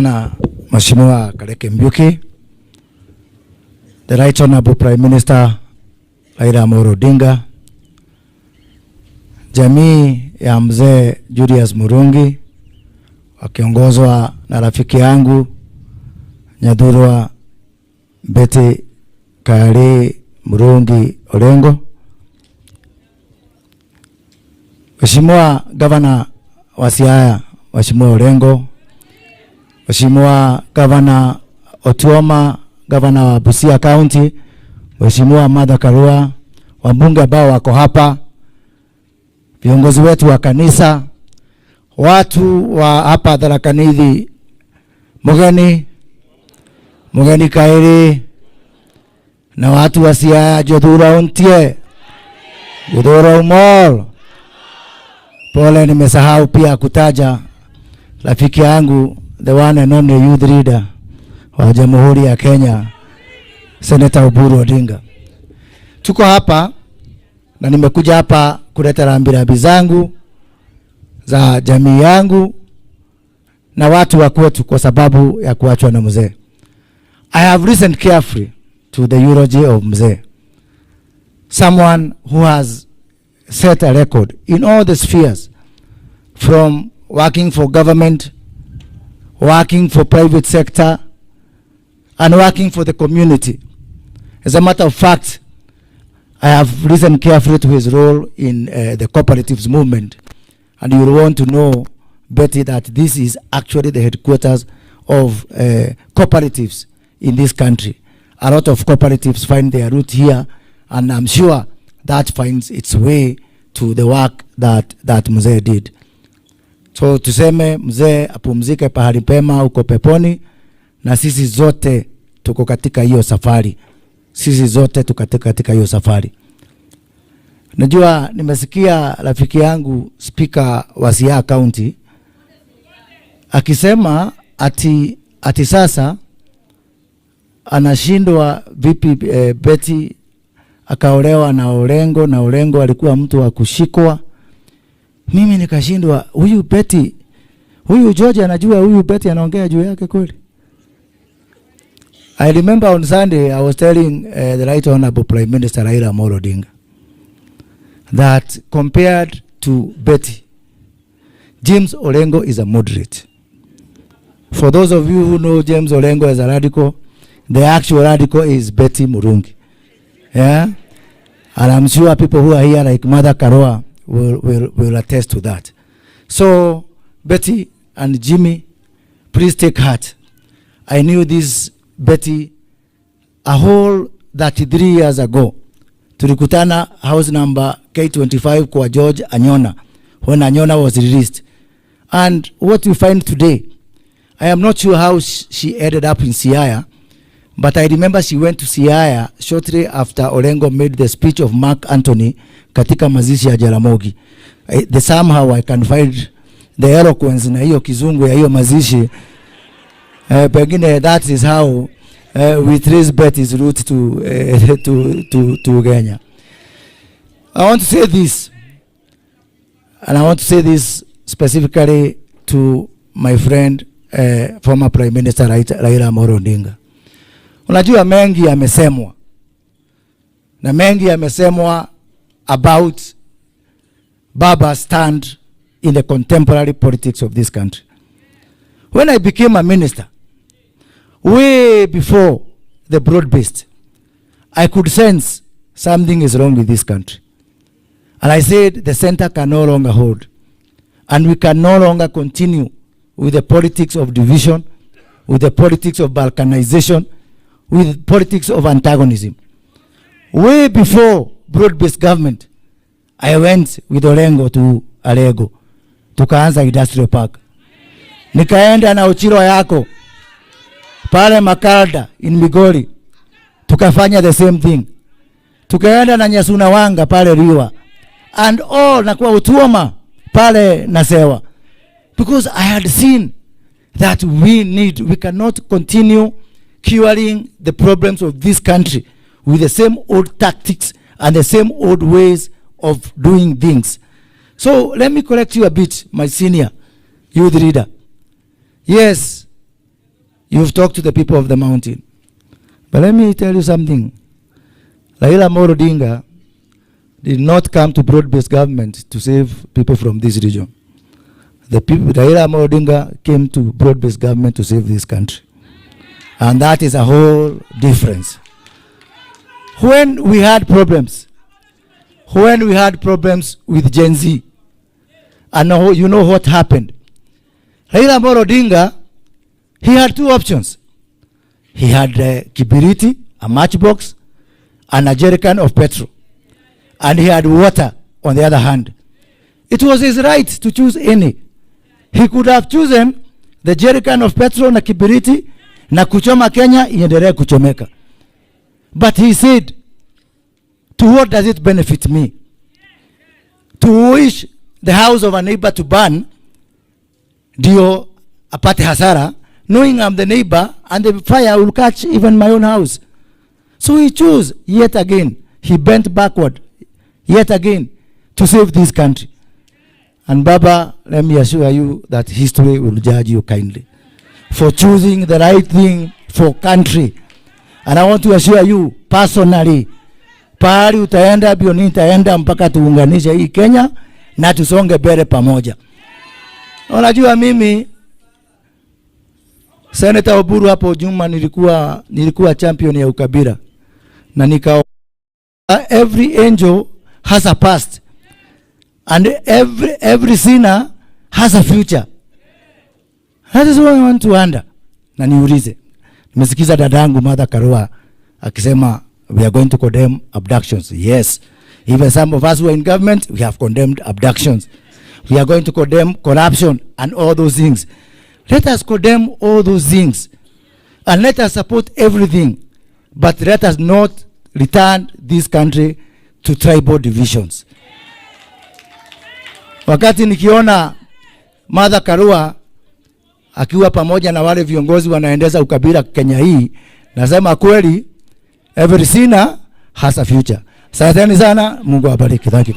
sana Mheshimiwa Kareke Mbiuki, the Right Honorable Prime Minister Raila Odinga, jamii ya mzee Julius Murungi wakiongozwa na rafiki yangu Nyadurwa Betty Kari Murungi Orengo, Mheshimiwa Governor wa Siaya Mheshimiwa Orengo, Mheshimiwa Governor Otuoma, Governor wa Busia County, Mheshimiwa Martha Karua, wabunge ambao wako hapa, viongozi wetu wa kanisa, watu wa hapa Tharaka Nithi, Mugeni Kairi, na watu wa Siaya, Jothura Untie, Jothura Umol. Pole, nimesahau pia kutaja rafiki yangu, the one and only youth leader wa Jamhuri ya Kenya, Senator Oburu Odinga. Tuko hapa na nimekuja hapa kuleta rambirambi zangu za jamii yangu na watu wa kwetu kwa sababu ya kuachwa na mzee. I have listened carefully to the eulogy of mzee, someone who has set a record in all the spheres, from working for government, working for private sector, and working for the community. As a matter of fact, I have listened carefully to his role in the cooperatives movement, and you will want to know, Betty, that this is actually the headquarters of cooperatives in this country. A lot of cooperatives find their root here, and I'm sure that finds its way to the work that mzee did. So tuseme mzee apumzike pahali pema uko peponi, na sisi zote tuko katika hiyo safari. Sisi zote tuko katika hiyo safari. Najua nimesikia rafiki yangu Speaker wa Siaya County akisema ati sasa anashindwa vipi Betty akaolewa na Orengo, na Orengo alikuwa mtu wa kushikwa. Mimi nikashindwa, huyu Betty, huyu George anajua huyu Betty anaongea juu yake kweli? I remember on Sunday I was telling the Right Honorable Prime Minister Raila Odinga that compared to Betty, James Orengo is a moderate. For those of you who know James Orengo as a radical, the actual radical is Betty Murungi. Yeah? And I'm sure people who are here like Mother Karua will attest to that. So, Betty and Jimmy, please take heart. I knew this Betty a whole 33 years ago. Tulikutana house number K25 kwa George Anyona, when Anyona was released. And what we find today, I am not sure how she ended up in Siaya, but I remember she went to Siaya shortly after Orengo made the speech of Mark Anthony katika mazishi ya Jaramogi. Somehow I can find the eloquence na hiyo kizungu ya hiyo mazishi. Pengine that is how we trace Betty's route to Kenya. I want to say this, and I want to say this specifically to my friend former Prime Minister Raila Odinga. Unajua mengi yamesemwa, na mengi yamesemwa about Baba's stand in the contemporary politics of this country. When I became a minister, way before the broad-based, I could sense something is wrong with this country. And I said the center can no longer hold, and we can no longer continue with the politics of division, with the politics of balkanization, with politics of antagonism. Way before broad-based government, I went with Orengo to Alego, tukaanza industrial park. Nikaenda na Uchiro yako pale Makalda in Migori, tukafanya the same thing. Tukaenda na Nyasuna Wanga pale Riwa, and all na kwa Utuoma pale Nasewa, because I had seen that we cannot continue curing the problems of this country with the same old tactics and the same old ways of doing things. So let me correct you a bit, my senior youth leader. Yes, You've talked to the people of the mountain. But let me tell you something. Raila Amolo Odinga did not come to broad-based government to save people from this region. Raila Amolo Odinga came to broad-based government to save this country. And that is a whole difference. When we had problems with Gen Z, and you know what happened. Raila Amolo Odinga, he had two options. He had kibiriti, a matchbox, and a jerrycan of petrol. And he had water on the other hand. It was his right to choose any. He could have chosen the jerrycan of petrol na kibiriti na kuchoma Kenya iendelee kuchomeka. But he said, to what does it benefit me? To wish the house of a neighbor to burn, ndio apate hasara, knowing I'm the neighbor and the fire will catch even my own house. So he chose yet again. He bent backward yet again to save this country. And Baba, let me assure you that history will judge you kindly for choosing the right thing for country. And I want to assure you personally, pahali utaenda bioni itaenda mpaka tuunganishe hii Kenya na tusonge mbele pamoja. Unajua mimi Senator Oburu hapo Juma nilikuwa champion ya ukabila. Na nika every angel has a past and every sinner has a future. That is what I want to wonder. Na niulize. Nimesikiza dadangu Mother Karua akisema we are going to condemn abductions. Yes. Even some of us who are in government, we have condemned abductions. We are going to condemn corruption and all those things. Let us condemn all those things. And let us support everything. But let us not return this country to tribal divisions. Wakati nikiona Mother Karua akiwa pamoja na wale viongozi wanaendeza ukabila Kenya hii, nasema kweli every sinner has a future. Asanteni sana, Mungu awabariki. Thank you.